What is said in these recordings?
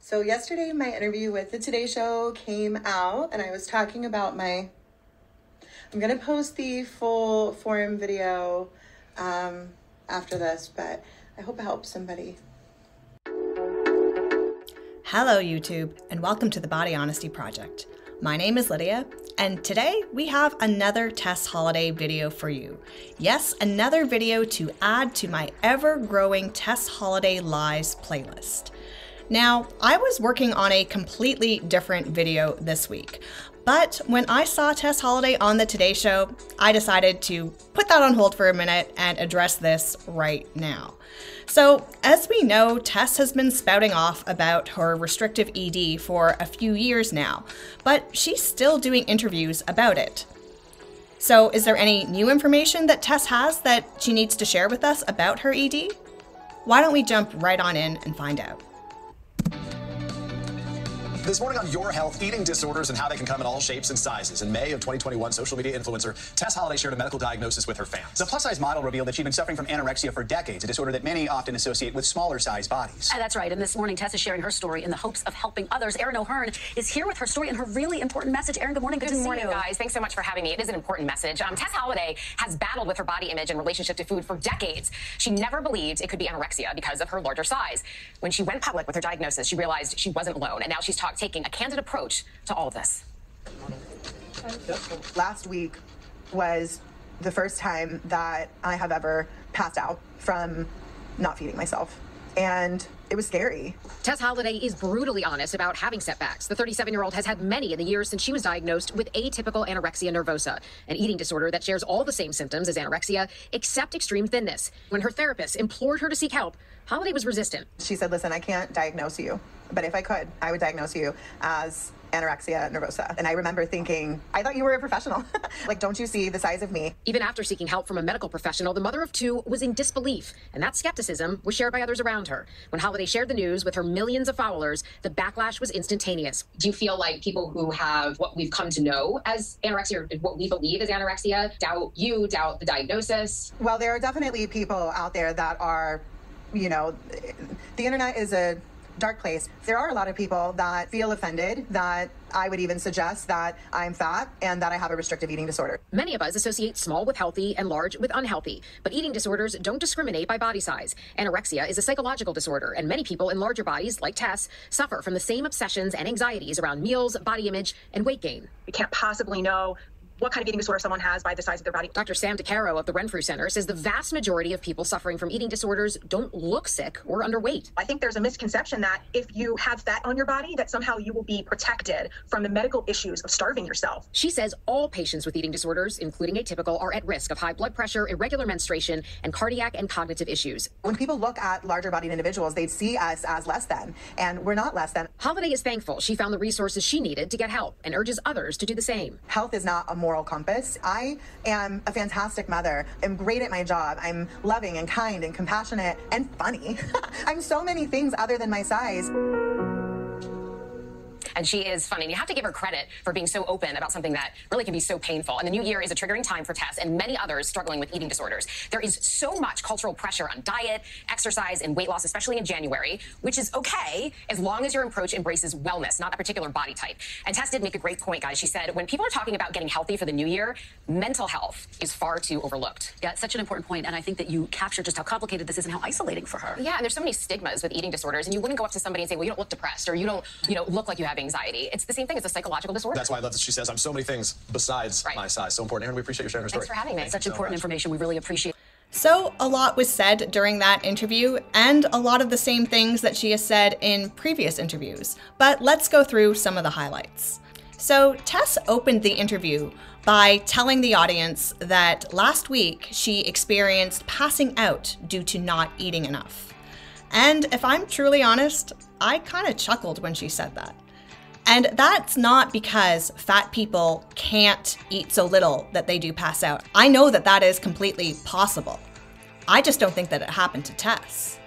So yesterday my interview with the Today Show came out and I was talking about I'm gonna post the full forum video after this, but I hope it helps somebody. Hello YouTube, and welcome to the Body Honesty Project. My name is Lydia, and today we have another Tess Holliday video for you. Yes, another video to add to my ever-growing Tess Holliday Lies playlist. Now, I was working on a completely different video this week, but when I saw Tess Holliday on the Today Show, I decided to put that on hold for a minute and address this right now. So, as we know, Tess has been spouting off about her restrictive ED for a few years now, but she's still doing interviews about it. So, is there any new information that Tess has that she needs to share with us about her ED? Why don't we jump right on in and find out? This morning on Your Health, eating disorders and how they can come in all shapes and sizes. In May of 2021, social media influencer Tess Holliday shared a medical diagnosis with her fans. The plus-size model revealed that she'd been suffering from anorexia for decades, a disorder that many often associate with smaller-sized bodies. That's right, and this morning Tess is sharing her story in the hopes of helping others. Erin O'Hearn is here with her story and her really important message. Erin, good morning. Good to see you. Good morning, guys. Thanks so much for having me. It is an important message. Tess Holliday has battled with her body image and relationship to food for decades. She never believed it could be anorexia because of her larger size. When she went public with her diagnosis, she realized she wasn't alone, and now she's taking a candid approach to all of this. Last week was the first time that I have ever passed out from not feeding myself, and it was scary. Tess Holliday is brutally honest about having setbacks. The 37-year-old has had many in the years since she was diagnosed with atypical anorexia nervosa, an eating disorder that shares all the same symptoms as anorexia, except extreme thinness. When her therapist implored her to seek help, Holliday was resistant. She said, listen, I can't diagnose you, but if I could, I would diagnose you as anorexia nervosa. And I remember thinking, I thought you were a professional. Like, don't you see the size of me? Even after seeking help from a medical professional, the mother of two was in disbelief, and that skepticism was shared by others around her. When Holliday shared the news with her millions of followers, the backlash was instantaneous. Do you feel like people who have what we've come to know as anorexia, or what we believe is anorexia, doubt the diagnosis? Well, there are definitely people out there that are, you know, the internet is a dark place. There are a lot of people that feel offended that I would even suggest that I'm fat and that I have a restrictive eating disorder. Many of us associate small with healthy and large with unhealthy, but eating disorders don't discriminate by body size. Anorexia is a psychological disorder, and many people in larger bodies, like Tess, suffer from the same obsessions and anxieties around meals, body image, and weight gain. We can't possibly know what kind of eating disorder someone has by the size of their body. Dr. Sam DeCaro of the Renfrew Center says the vast majority of people suffering from eating disorders don't look sick or underweight. I think there's a misconception that if you have fat on your body, that somehow you will be protected from the medical issues of starving yourself. She says all patients with eating disorders, including atypical, are at risk of high blood pressure, irregular menstruation, and cardiac and cognitive issues. When people look at larger bodied individuals, they see us as less than, and we're not less than. Holliday is thankful she found the resources she needed to get help and urges others to do the same. Health is not a moral compass. I am a fantastic mother. I'm great at my job. I'm loving and kind and compassionate and funny. I'm so many things other than my size. And she is funny. And you have to give her credit for being so open about something that really can be so painful. And the new year is a triggering time for Tess and many others struggling with eating disorders. There is so much cultural pressure on diet, exercise, and weight loss, especially in January, which is okay as long as your approach embraces wellness, not a particular body type. And Tess did make a great point, guys. She said, when people are talking about getting healthy for the new year, mental health is far too overlooked. Yeah, it's such an important point, and I think that you captured just how complicated this is and how isolating for her. Yeah, and there's so many stigmas with eating disorders, and you wouldn't go up to somebody and say, well, you don't look depressed, or you don't, look like you have anxiety. It's the same thing. It's a psychological disorder. That's why I love that she says, I'm so many things besides my size. So important. Erin, we appreciate you sharing her story. Thanks for having me. Such important information. We really appreciate it. So a lot was said during that interview, and a lot of the same things that she has said in previous interviews. But let's go through some of the highlights. So Tess opened the interview by telling the audience that last week she experienced passing out due to not eating enough. And if I'm truly honest, I kind of chuckled when she said that. And that's not because fat people can't eat so little that they do pass out. I know that that is completely possible. I just don't think that it happened to Tess.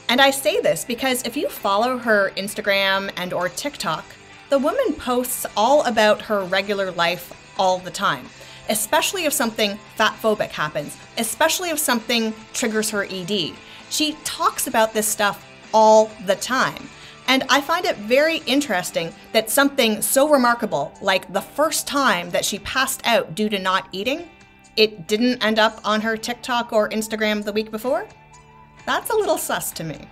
And I say this because if you follow her Instagram and or TikTok, the woman posts all about her regular life all the time, especially if something fat-phobic happens, especially if something triggers her ED. She talks about this stuff all the time. And I find it very interesting that something so remarkable, like the first time that she passed out due to not eating, it didn't end up on her TikTok or Instagram the week before. That's a little sus to me.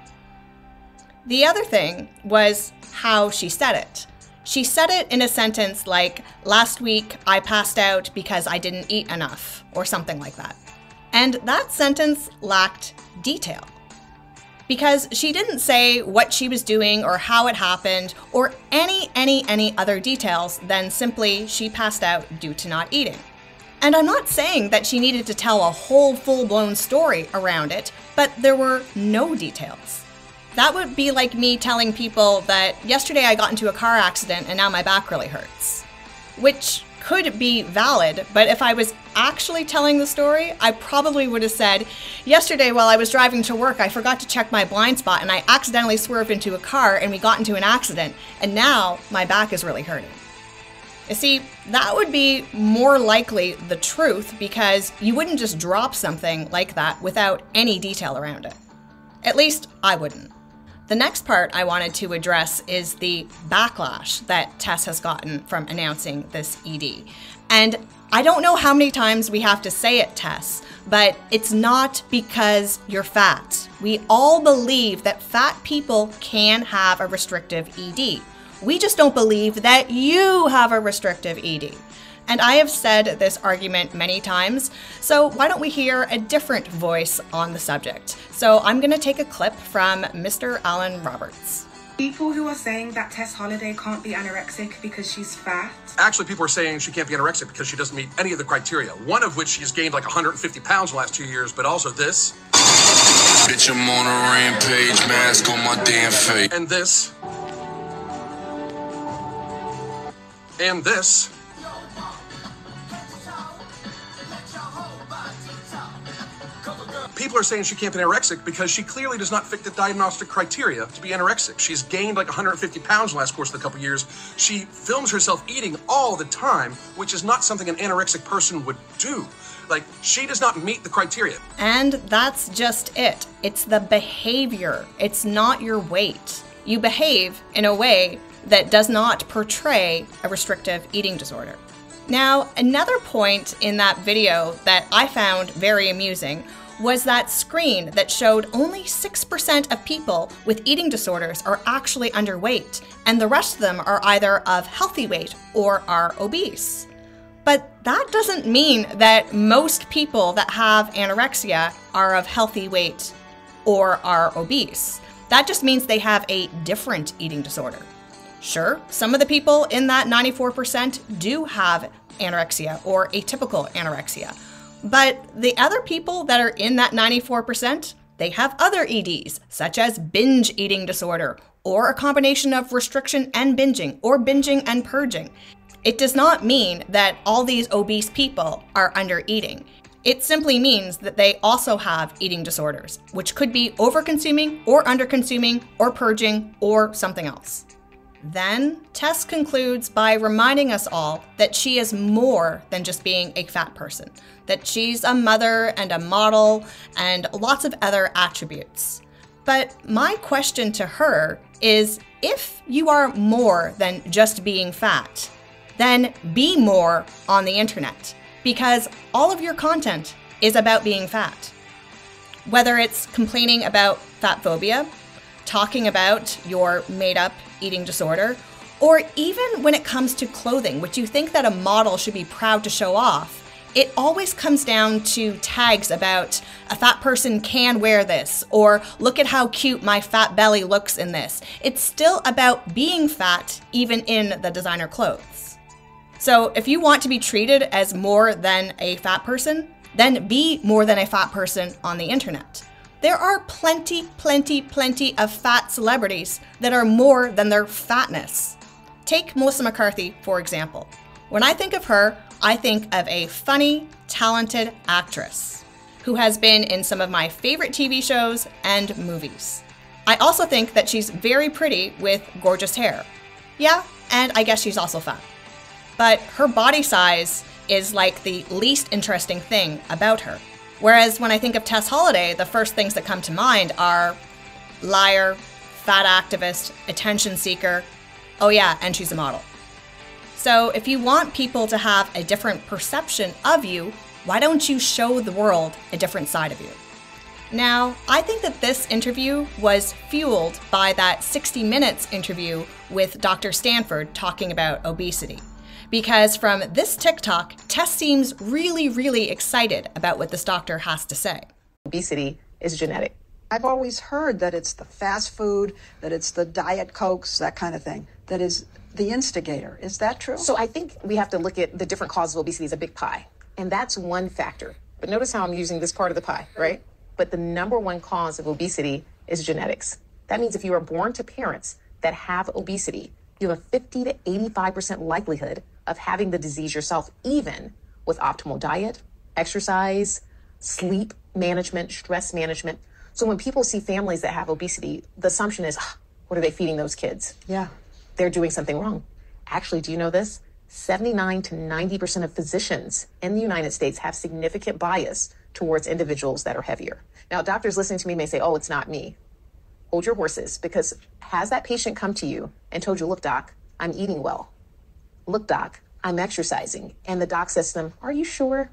The other thing was how she said it. She said it in a sentence like, "Last week I passed out because I didn't eat enough," or something like that. And that sentence lacked detail. Because she didn't say what she was doing or how it happened or any other details than simply she passed out due to not eating. And I'm not saying that she needed to tell a whole full-blown story around it, but there were no details. That would be like me telling people that yesterday I got into a car accident and now my back really hurts. Which could be valid, but if I was actually telling the story, I probably would have said, "Yesterday while I was driving to work, I forgot to check my blind spot and I accidentally swerved into a car and we got into an accident, and now my back is really hurting." You see, that would be more likely the truth because you wouldn't just drop something like that without any detail around it. At least I wouldn't. The next part I wanted to address is the backlash that Tess has gotten from announcing this ED. And I don't know how many times we have to say it, Tess, but it's not because you're fat. We all believe that fat people can have a restrictive ED. We just don't believe that you have a restrictive ED. And I have said this argument many times, so why don't we hear a different voice on the subject? So I'm going to take a clip from Mr. Alan Roberts. People who are saying that Tess Holliday can't be anorexic because she's fat. Actually, people are saying she can't be anorexic because she doesn't meet any of the criteria. One of which she's gained like 150 pounds in the last 2 years, but also this. Bitch, I'm on a rampage, mask on my damn face. And this. And this. People are saying she can't be anorexic because she clearly does not fit the diagnostic criteria to be anorexic. She's gained like 150 pounds in the last course of the couple years. She films herself eating all the time, which is not something an anorexic person would do. Like, she does not meet the criteria. And that's just it. It's the behavior. It's not your weight. You behave in a way that does not portray a restrictive eating disorder. Now, another point in that video that I found very amusing was that screen that showed only 6% of people with eating disorders are actually underweight, and the rest of them are either of healthy weight or are obese. But that doesn't mean that most people that have anorexia are of healthy weight or are obese. That just means they have a different eating disorder. Sure, some of the people in that 94% do have anorexia or atypical anorexia. But the other people that are in that 94%, they have other EDs, such as binge eating disorder, or a combination of restriction and binging, or binging and purging. It does not mean that all these obese people are under eating. It simply means that they also have eating disorders, which could be over-consuming or under-consuming or purging or something else. Then, Tess concludes by reminding us all that she is more than just being a fat person, that she's a mother and a model and lots of other attributes. But my question to her is, if you are more than just being fat, then be more on the internet, because all of your content is about being fat. Whether it's complaining about fat phobia, talking about your made-up eating disorder, or even when it comes to clothing, which you think that a model should be proud to show off, it always comes down to tags about a fat person can wear this, or look at how cute my fat belly looks in this. It's still about being fat, even in the designer clothes. So if you want to be treated as more than a fat person, then be more than a fat person on the internet. There are plenty of fat celebrities that are more than their fatness. Take Melissa McCarthy, for example. When I think of her, I think of a funny, talented actress who has been in some of my favorite TV shows and movies. I also think that she's very pretty with gorgeous hair. Yeah, and I guess she's also fat. But her body size is like the least interesting thing about her. Whereas when I think of Tess Holliday, the first things that come to mind are liar, fat activist, attention seeker. Oh yeah, and she's a model. So if you want people to have a different perception of you, why don't you show the world a different side of you? Now, I think that this interview was fueled by that 60 Minutes interview with Dr. Stanford talking about obesity. Because from this TikTok, Tess seems really, really excited about what this doctor has to say. Obesity is genetic. I've always heard that it's the fast food, that it's the Diet Cokes, that kind of thing, that is the instigator. Is that true? So I think we have to look at the different causes of obesity as a big pie. And that's one factor. But notice how I'm using this part of the pie, right? But the number one cause of obesity is genetics. That means if you are born to parents that have obesity, you have a 50 to 85% likelihood of having the disease yourself, even with optimal diet, exercise, sleep management, stress management. So when people see families that have obesity, the assumption is, what are they feeding those kids? Yeah. They're doing something wrong. Actually, do you know this? 79 to 90% of physicians in the United States have significant bias towards individuals that are heavier. Now, doctors listening to me may say, oh, it's not me. Hold your horses, because has that patient come to you and told you, look, doc, I'm eating well. Look, doc, I'm exercising. And the doc says to them, are you sure?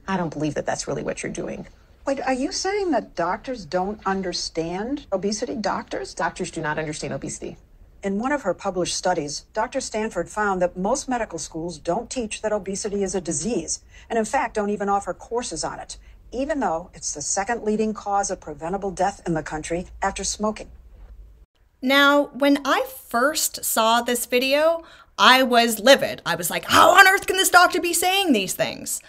I don't believe that that's really what you're doing. Wait, are you saying that doctors don't understand obesity? Doctors? Doctors do not understand obesity. In one of her published studies, Dr. Stanford found that most medical schools don't teach that obesity is a disease, and in fact don't even offer courses on it, even though it's the second leading cause of preventable death in the country after smoking. Now, when I first saw this video, I was livid. I was like, how on earth can this doctor be saying these things?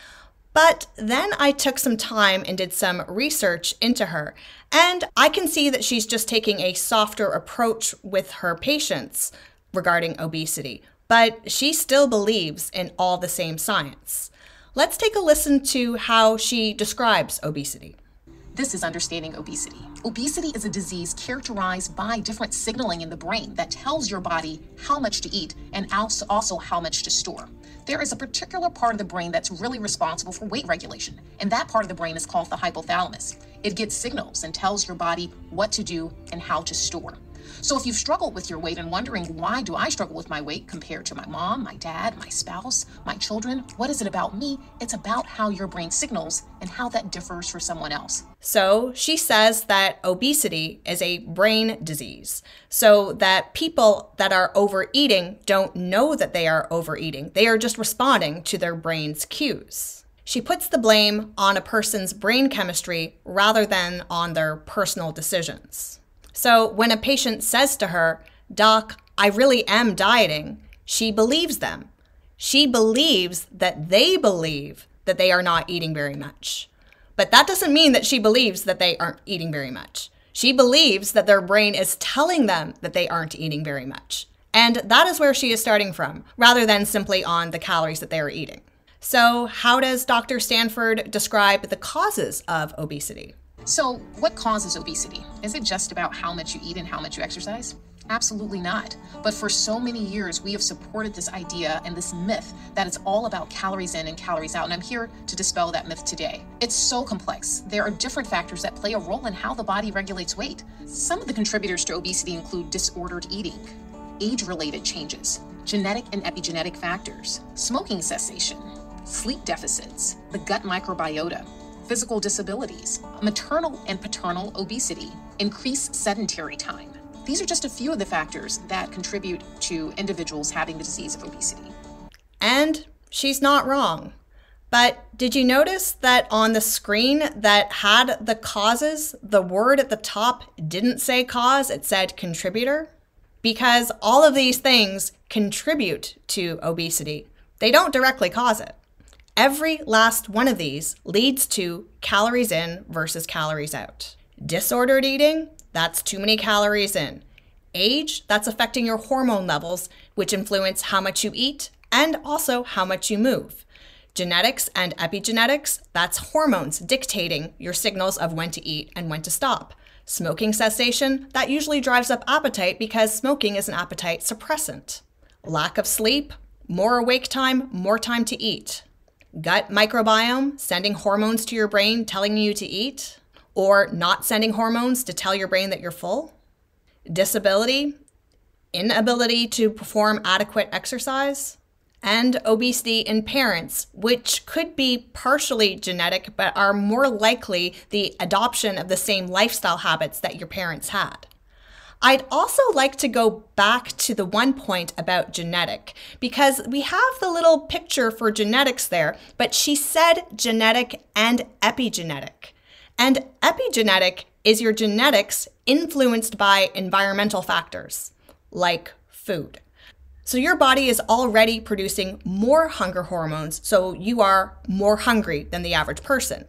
But then I took some time and did some research into her, and I can see that she's just taking a softer approach with her patients regarding obesity, but she still believes in all the same science. Let's take a listen to how she describes obesity. This is understanding obesity. Obesity is a disease characterized by different signaling in the brain that tells your body how much to eat and also how much to store. There is a particular part of the brain that's really responsible for weight regulation, and that part of the brain is called the hypothalamus. It gets signals and tells your body what to do and how to store. So if you've struggled with your weight and wondering, why do I struggle with my weight compared to my mom, my dad, my spouse, my children? What is it about me? It's about how your brain signals and how that differs for someone else. So she says that obesity is a brain disease, so that people that are overeating don't know that they are overeating. They are just responding to their brain's cues. She puts the blame on a person's brain chemistry rather than on their personal decisions. So when a patient says to her, Doc, I really am dieting, she believes them. She believes that they are not eating very much. But that doesn't mean that she believes that they aren't eating very much. She believes that their brain is telling them that they aren't eating very much. And that is where she is starting from, rather than simply on the calories that they are eating. So how does Dr. Stanford describe the causes of obesity? So what causes obesity? Is it just about how much you eat and how much you exercise? Absolutely not. But for so many years, we have supported this idea and this myth that it's all about calories in and calories out. And I'm here to dispel that myth today. It's so complex. There are different factors that play a role in how the body regulates weight. Some of the contributors to obesity include disordered eating, age-related changes, genetic and epigenetic factors, smoking cessation, sleep deficits, the gut microbiota, physical disabilities, maternal and paternal obesity, increased sedentary time. These are just a few of the factors that contribute to individuals having the disease of obesity. And she's not wrong. But did you notice that on the screen that had the causes, the word at the top didn't say cause, it said contributor? Because all of these things contribute to obesity. They don't directly cause it. Every last one of these leads to calories in versus calories out. Disordered eating, that's too many calories in. Age, that's affecting your hormone levels, which influence how much you eat and also how much you move. Genetics and epigenetics, that's hormones dictating your signals of when to eat and when to stop. Smoking cessation, that usually drives up appetite because smoking is an appetite suppressant. Lack of sleep, more awake time, more time to eat. Gut microbiome, sending hormones to your brain telling you to eat, or not sending hormones to tell your brain that you're full. disability, inability to perform adequate exercise, and obesity in parents, which could be partially genetic but are more likely the adoption of the same lifestyle habits that your parents had. I'd also like to go back to the one point about genetic, because we have the little picture for genetics there, but she said genetic and epigenetic. And epigenetic is your genetics influenced by environmental factors, like food. So your body is already producing more hunger hormones, so you are more hungry than the average person.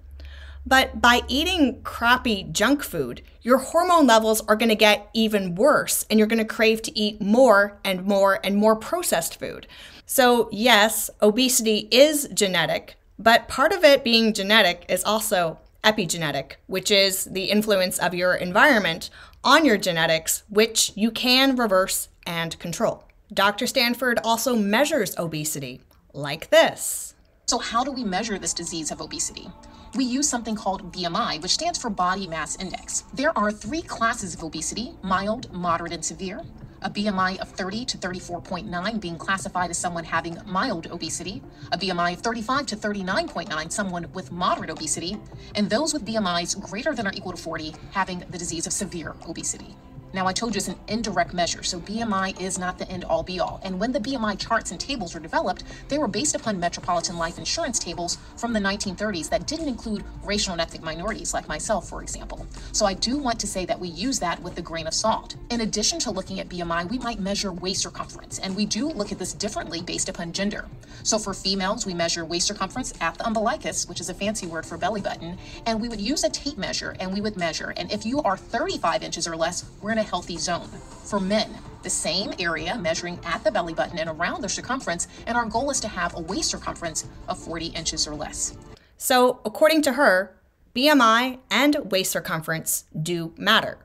But by eating crappy junk food, your hormone levels are going to get even worse, and you're going to crave to eat more and more and more processed food. So yes, obesity is genetic, but part of it being genetic is also epigenetic, which is the influence of your environment on your genetics, which you can reverse and control. Dr. Stanford also measures obesity like this. So how do we measure this disease of obesity? We use something called BMI, which stands for Body Mass Index. There are 3 classes of obesity: mild, moderate, and severe. A BMI of 30 to 34.9 being classified as someone having mild obesity, a BMI of 35 to 39.9, someone with moderate obesity, and those with BMIs greater than or equal to 40 having the disease of severe obesity. Now, I told you it's an indirect measure, so BMI is not the end-all be-all. And when the BMI charts and tables were developed, they were based upon metropolitan life insurance tables from the 1930s that didn't include racial and ethnic minorities, like myself, for example. So I do want to say that we use that with a grain of salt. In addition to looking at BMI, we might measure waist circumference, and we do look at this differently based upon gender. So for females, we measure waist circumference at the umbilicus, which is a fancy word for belly button, and we would use a tape measure, and we would measure. And if you are 35 inches or less, we're in a healthy zone. For men, the same area measuring at the belly button and around their circumference, and our goal is to have a waist circumference of 40 inches or less. So according to her, BMI and waist circumference do matter.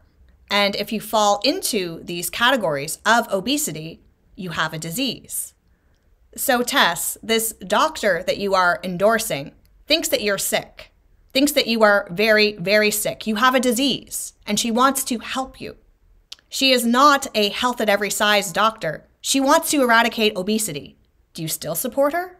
And if you fall into these categories of obesity, you have a disease. So Tess, this doctor that you are endorsing thinks that you're sick, thinks that you are very, very sick. You have a disease, and she wants to help you. She is not a health at every size doctor. She wants to eradicate obesity. Do you still support her?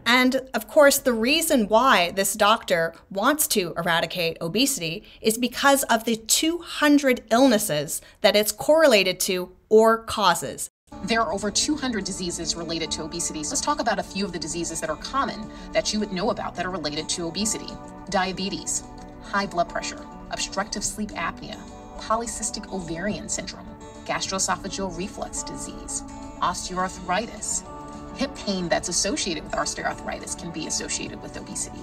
And of course, the reason why this doctor wants to eradicate obesity is because of the 200 illnesses that it's correlated to or causes. There are over 200 diseases related to obesity. So let's talk about a few of the diseases that are common that you would know about that are related to obesity. Diabetes, high blood pressure, obstructive sleep apnea, polycystic ovarian syndrome, gastroesophageal reflux disease, osteoarthritis. Hip pain that's associated with osteoarthritis can be associated with obesity.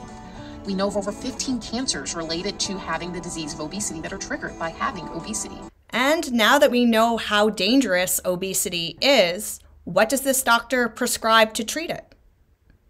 We know of over 15 cancers related to having the disease of obesity that are triggered by having obesity. And now that we know how dangerous obesity is, what does this doctor prescribe to treat it?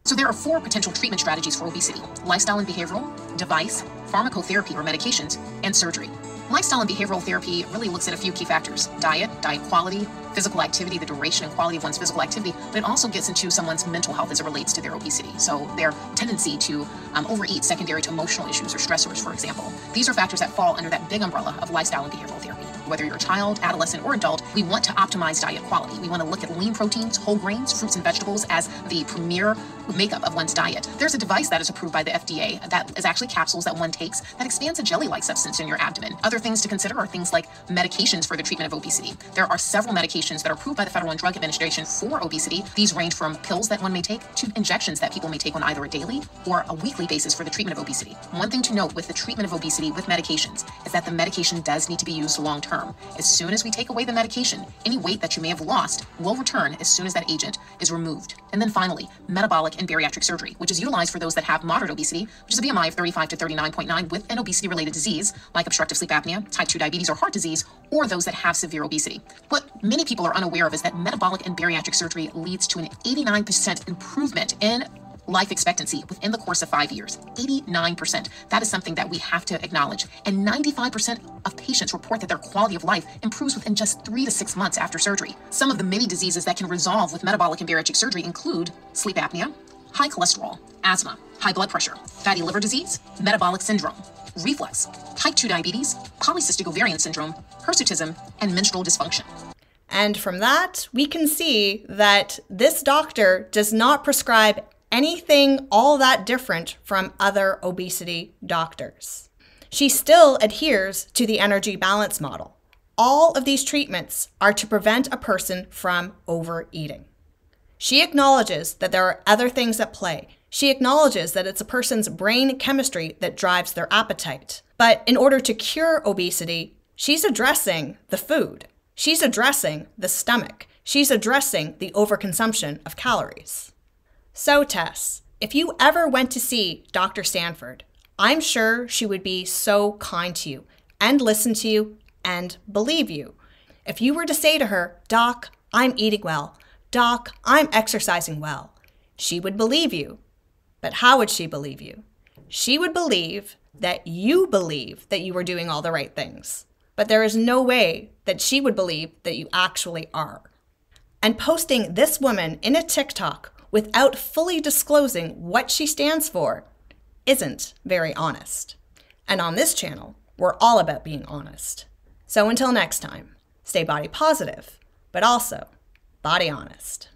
So there are 4 potential treatment strategies for obesity: lifestyle and behavioral, device, pharmacotherapy or medications, and surgery. Lifestyle and behavioral therapy really looks at a few key factors: diet quality, physical activity, the duration and quality of one's physical activity, but it also gets into someone's mental health as it relates to their obesity. So their tendency to overeat secondary to emotional issues or stressors, for example. These are factors that fall under that big umbrella of lifestyle and behavioral therapy. Whether you're a child, adolescent, or adult, we want to optimize diet quality. We want to look at lean proteins, whole grains, fruits and vegetables as the premier makeup of one's diet. There's a device that is approved by the FDA that is actually capsules that one takes that expands a jelly-like substance in your abdomen. Other things to consider are things like medications for the treatment of obesity. There are several medications that are approved by the Federal and Drug Administration for obesity. These range from pills that one may take to injections that people may take on either a daily or a weekly basis for the treatment of obesity. One thing to note with the treatment of obesity with medications is that the medication does need to be used long-term. As soon as we take away the medication, any weight that you may have lost will return as soon as that agent is removed. And then finally, metabolic and bariatric surgery, which is utilized for those that have moderate obesity, which is a BMI of 35 to 39.9 with an obesity-related disease like obstructive sleep apnea, type 2 diabetes or heart disease, or those that have severe obesity. What many people are unaware of is that metabolic and bariatric surgery leads to an 89% improvement in life expectancy within the course of 5 years. 89%. That is something that we have to acknowledge. And 95% of patients report that their quality of life improves within just 3 to 6 months after surgery. Some of the many diseases that can resolve with metabolic and bariatric surgery include sleep apnea, high cholesterol, asthma, high blood pressure, fatty liver disease, metabolic syndrome, reflux, type 2 diabetes, polycystic ovarian syndrome, hirsutism, and menstrual dysfunction. And from that, we can see that this doctor does not prescribe anything all that different from other obesity doctors. She still adheres to the energy balance model. All of these treatments are to prevent a person from overeating. She acknowledges that there are other things at play. She acknowledges that it's a person's brain chemistry that drives their appetite. But in order to cure obesity, she's addressing the food. She's addressing the stomach. She's addressing the overconsumption of calories. So Tess, if you ever went to see Dr. Stanford, I'm sure she would be so kind to you and listen to you and believe you. If you were to say to her, "Doc, I'm eating well. Doc, I'm exercising well," she would believe you. But how would she believe you? She would believe that you were doing all the right things. But there is no way that she would believe that you actually are. And posting this woman in a TikTok without fully disclosing what she stands for isn't very honest. And on this channel, we're all about being honest. So until next time, stay body positive, but also body honest.